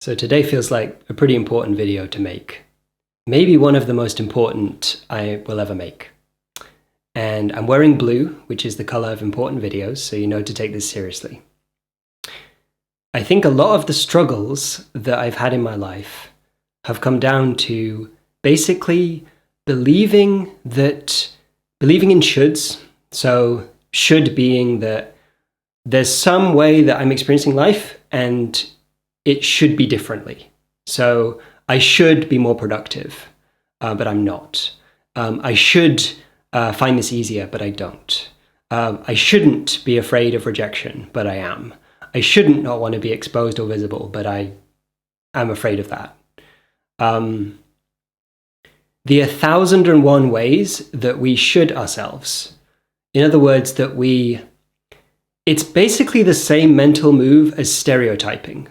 So today feels like a pretty important video to make. Maybe one of the most important I will ever make. And I'm wearing blue, which is the color of important videos, so you know to take this seriously. I think a lot of the struggles that I've had in my life have come down to basically believing in shoulds. So should being that there's some way that I'm experiencing life and it should be differently. So I should be more productive, but I'm not. I should find this easier, but I don't. I shouldn't be afraid of rejection, but I am. I shouldn't not want to be exposed or visible, but I am afraid of that. The 1,001 ways that we should ourselves. In other words, it's basically the same mental move as stereotyping.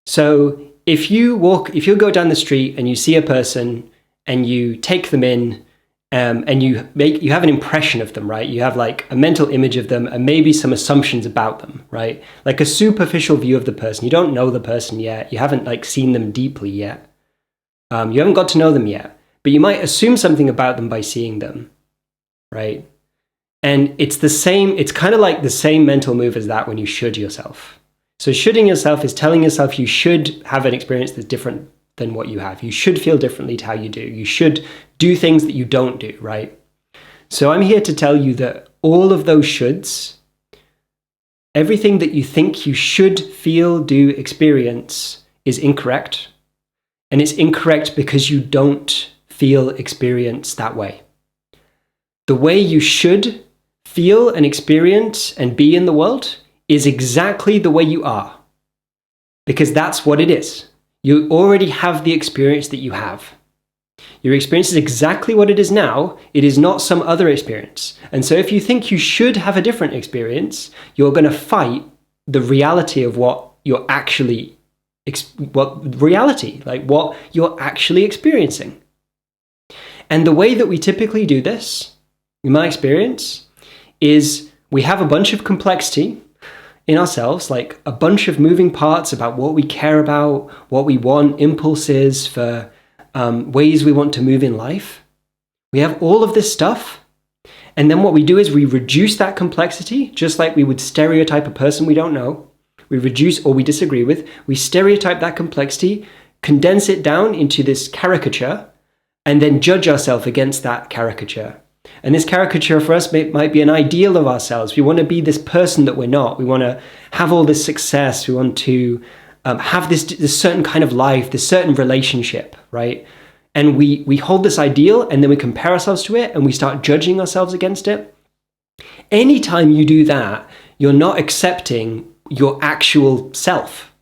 So if you go down the street and you see a person and you take them in, and you have an impression of them, right? You have like a mental image of them and maybe some assumptions about them, right? Like a superficial view of the person. You don't know the person yet. You haven't like seen them deeply yet. You haven't got to know them yet, but you might assume something about them by seeing them, right? And it's kind of like the same mental move as that when you should yourself. So shoulding yourself is telling yourself you should have an experience that's different than what you have. You should feel differently to how you do. You should do things that you don't do, right? So I'm here to tell you that all of those shoulds, everything that you think you should feel, do, experience is incorrect. And it's incorrect because you don't feel, experience that way. The way you should feel and experience and be in the world is exactly the way you are. Because that's what it is. You already have the experience that you have. Your experience is exactly what it is now. It is not some other experience. And so if you think you should have a different experience, you're going to fight the reality of what you're actually experiencing. And the way that we typically do this, in my experience, is we have a bunch of complexity in ourselves, like a bunch of moving parts about what we care about, what we want, impulses for ways we want to move in life. We have all of this stuff. And then what we do is we reduce that complexity, just like we would stereotype a person we don't know. We reduce or we disagree with. We stereotype that complexity, condense it down into this caricature, and then judge ourselves against that caricature. And this caricature for us might be an ideal of ourselves. We want to be this person that we're not. We want to have all this success. We want to have this certain kind of life, this certain relationship, right? And we hold this ideal and then we compare ourselves to it and we start judging ourselves against it. Anytime you do that, you're not accepting your actual self.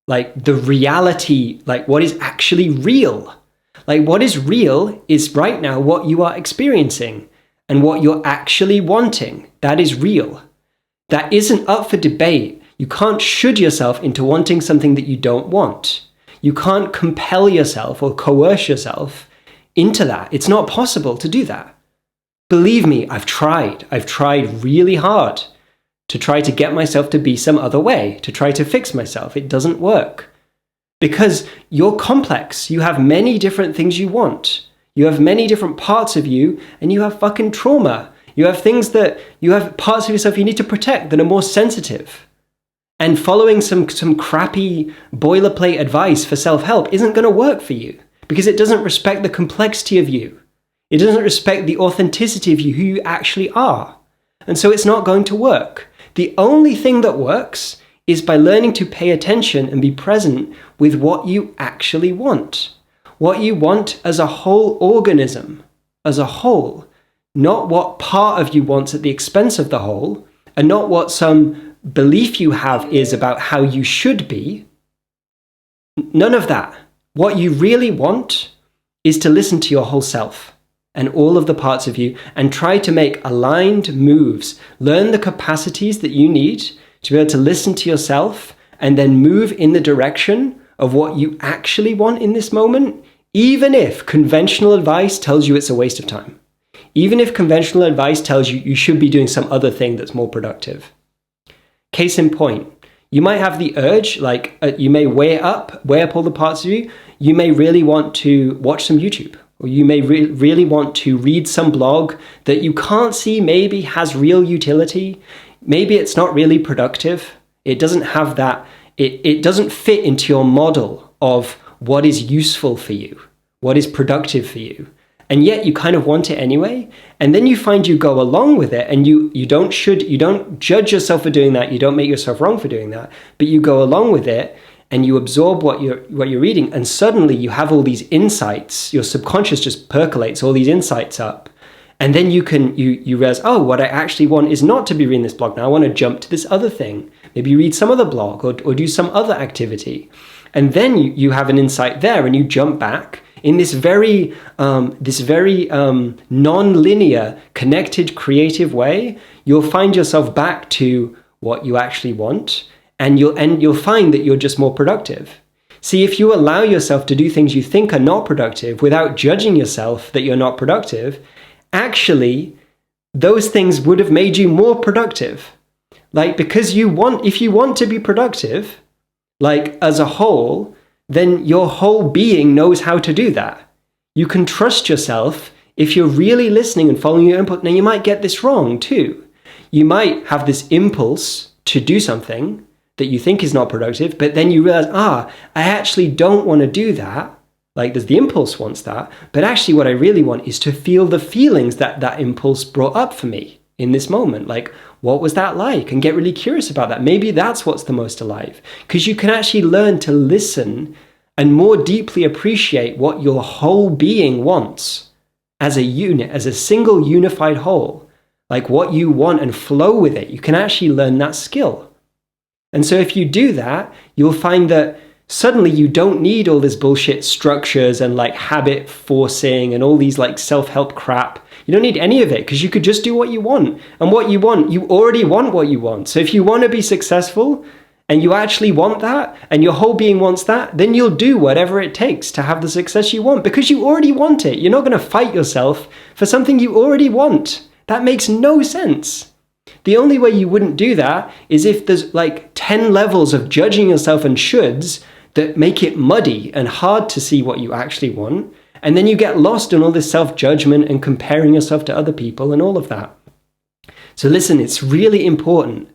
Like the reality, like what is actually real. Like what is real is right now what you are experiencing and what you're actually wanting. That is real. That isn't up for debate. You can't should yourself into wanting something that you don't want. You can't compel yourself or coerce yourself into that. It's not possible to do that. Believe me, I've tried. I've tried really hard to try to get myself to be some other way, to try to fix myself. It doesn't work. Because you're complex. You have many different things you want. You have many different parts of you, and you have fucking trauma. You have parts of yourself you need to protect that are more sensitive. And following some crappy boilerplate advice for self-help isn't going to work for you because it doesn't respect the complexity of you. It doesn't respect the authenticity of you, who you actually are. And so it's not going to work. The only thing that works is by learning to pay attention and be present with what you actually want. What you want as a whole organism, as a whole, not what part of you wants at the expense of the whole, and not what some belief you have is about how you should be. None of that. What you really want is to listen to your whole self and all of the parts of you and try to make aligned moves. Learn the capacities that you need to be able to listen to yourself and then move in the direction of what you actually want in this moment, even if conventional advice tells you it's a waste of time. Even if conventional advice tells you you should be doing some other thing that's more productive. Case in point, You might have the urge, like you may weigh up all the parts of you. You may really want to watch some YouTube, or you may really want to read some blog that you can't see maybe has real utility. Maybe it's not really productive. It doesn't have that, it doesn't fit into your model of what is useful for you, what is productive for you. And yet you kind of want it anyway. And then you find you go along with it, and you don't judge yourself for doing that. You don't make yourself wrong for doing that, but you go along with it and you absorb what you're reading. And suddenly you have all these insights. Your subconscious just percolates all these insights up. And then you realize, oh, what I actually want is not to be reading this blog now. I want to jump to this other thing. Maybe read some other blog or do some other activity. And then you have an insight there, and you jump back in this very non-linear, connected, creative way. You'll find yourself back to what you actually want, and you'll find that you're just more productive. See, if you allow yourself to do things you think are not productive without judging yourself that you're not productive, actually, those things would have made you more productive. Like, because if you want to be productive, like as a whole, then your whole being knows how to do that. You can trust yourself if you're really listening and following your input. Now, you might get this wrong too. You might have this impulse to do something that you think is not productive, but then you realize, I actually don't want to do that. Like, there's the impulse wants that, but actually what I really want is to feel the feelings that impulse brought up for me in this moment. Like, what was that like? And get really curious about that. Maybe that's what's the most alive, because you can actually learn to listen and more deeply appreciate what your whole being wants as a unit, as a single unified whole, like what you want, and flow with it. You can actually learn that skill. And so if you do that, you'll find that suddenly you don't need all this bullshit structures and like habit forcing and all these like self-help crap. You don't need any of it, because you could just do what you want. And what you want, you already want what you want. So if you want to be successful and you actually want that, and your whole being wants that, then you'll do whatever it takes to have the success you want, because you already want it. You're not going to fight yourself for something you already want. That makes no sense. The only way you wouldn't do that is if there's like 10 levels of judging yourself and shoulds that make it muddy and hard to see what you actually want. And then you get lost in all this self-judgment and comparing yourself to other people and all of that. So listen, it's really important.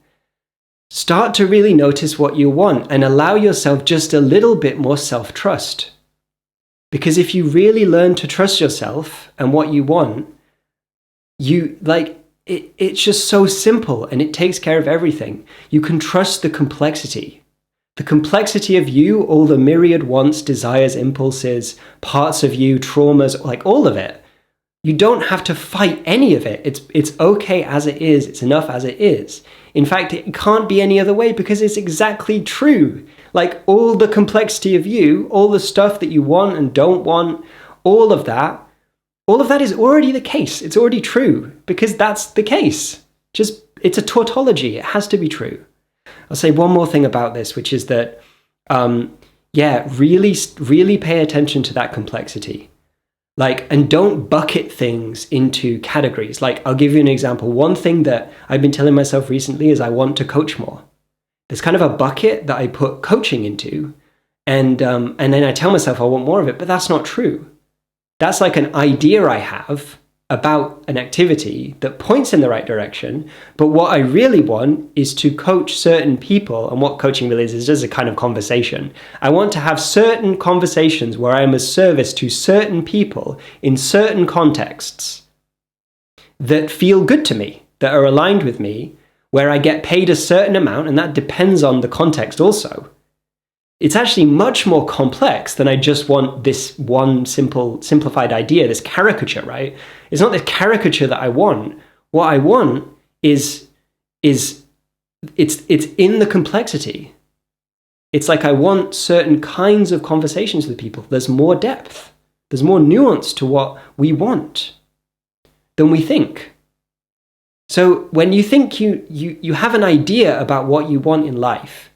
Start to really notice what you want and allow yourself just a little bit more self-trust. Because if you really learn to trust yourself and what you want, it's just so simple, and it takes care of everything. You can trust the complexity. The complexity of you, all the myriad wants, desires, impulses, parts of you, traumas, like all of it. You don't have to fight any of it. It's okay as it is. It's enough as it is. In fact, it can't be any other way, because it's exactly true. Like all the complexity of you, all the stuff that you want and don't want, all of that is already the case. It's already true, because that's the case. It's a tautology. It has to be true. I'll say one more thing about this, which is that, really pay attention to that complexity. And don't bucket things into categories. Like, I'll give you an example. One thing that I've been telling myself recently is I want to coach more. There's kind of a bucket that I put coaching into, and then I tell myself I want more of it, but that's not true. That's like an idea I have about an activity that points in the right direction. But what I really want is to coach certain people. And what coaching really is just a kind of conversation. I want to have certain conversations where I am of service to certain people in certain contexts that feel good to me, that are aligned with me, where I get paid a certain amount, and that depends on the context also. It's actually much more complex than I just want this one simplified idea, this caricature, right? It's not the caricature that I want. What I want is it's in the complexity. It's like I want certain kinds of conversations with people. There's more depth. There's more nuance to what we want than we think. So when you think you have an idea about what you want in life,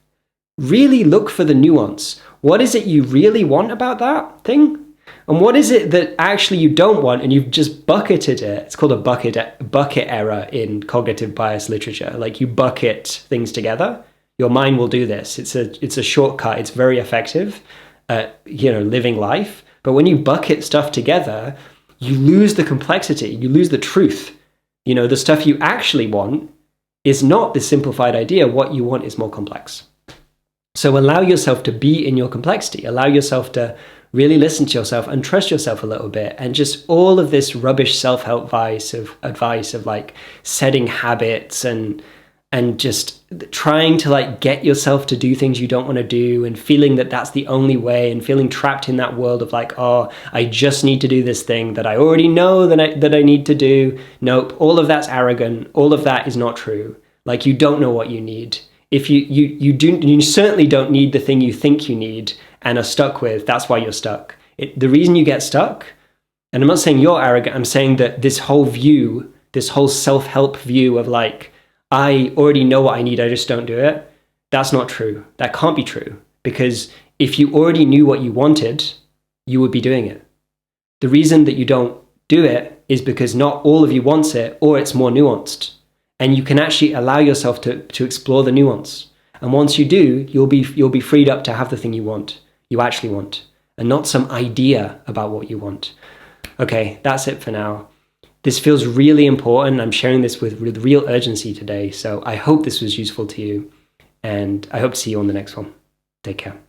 really look for the nuance. What is it you really want about that thing? And what is it that actually you don't want, and you've just bucketed it? It's called a bucket error in cognitive bias literature. Like, you bucket things together. Your mind will do this. It's a shortcut. It's very effective at, living life. But when you bucket stuff together, you lose the complexity. You lose the truth. The stuff you actually want is not this simplified idea. What you want is more complex. So allow yourself to be in your complexity. Allow yourself to really listen to yourself and trust yourself a little bit. And just all of this rubbish self-help advice of like setting habits and just trying to like get yourself to do things you don't want to do and feeling that that's the only way and feeling trapped in that world of like, oh, I just need to do this thing that I already know that I need to do. Nope. All of that's arrogant. All of that is not true. Like, you don't know what you need. If you certainly don't need the thing you think you need and are stuck with. That's why you're stuck. The reason you get stuck, and I'm not saying you're arrogant, I'm saying that this whole self-help view of like, I already know what I need, I just don't do it. That's not true. That can't be true. Because if you already knew what you wanted, you would be doing it. The reason that you don't do it is because not all of you wants it, or it's more nuanced. And you can actually allow yourself to explore the nuance. And once you do, you'll be freed up to have the thing you actually want, and not some idea about what you want. Okay, that's it for now. This feels really important. I'm sharing this with real urgency today. So I hope this was useful to you, and I hope to see you on the next one. Take care.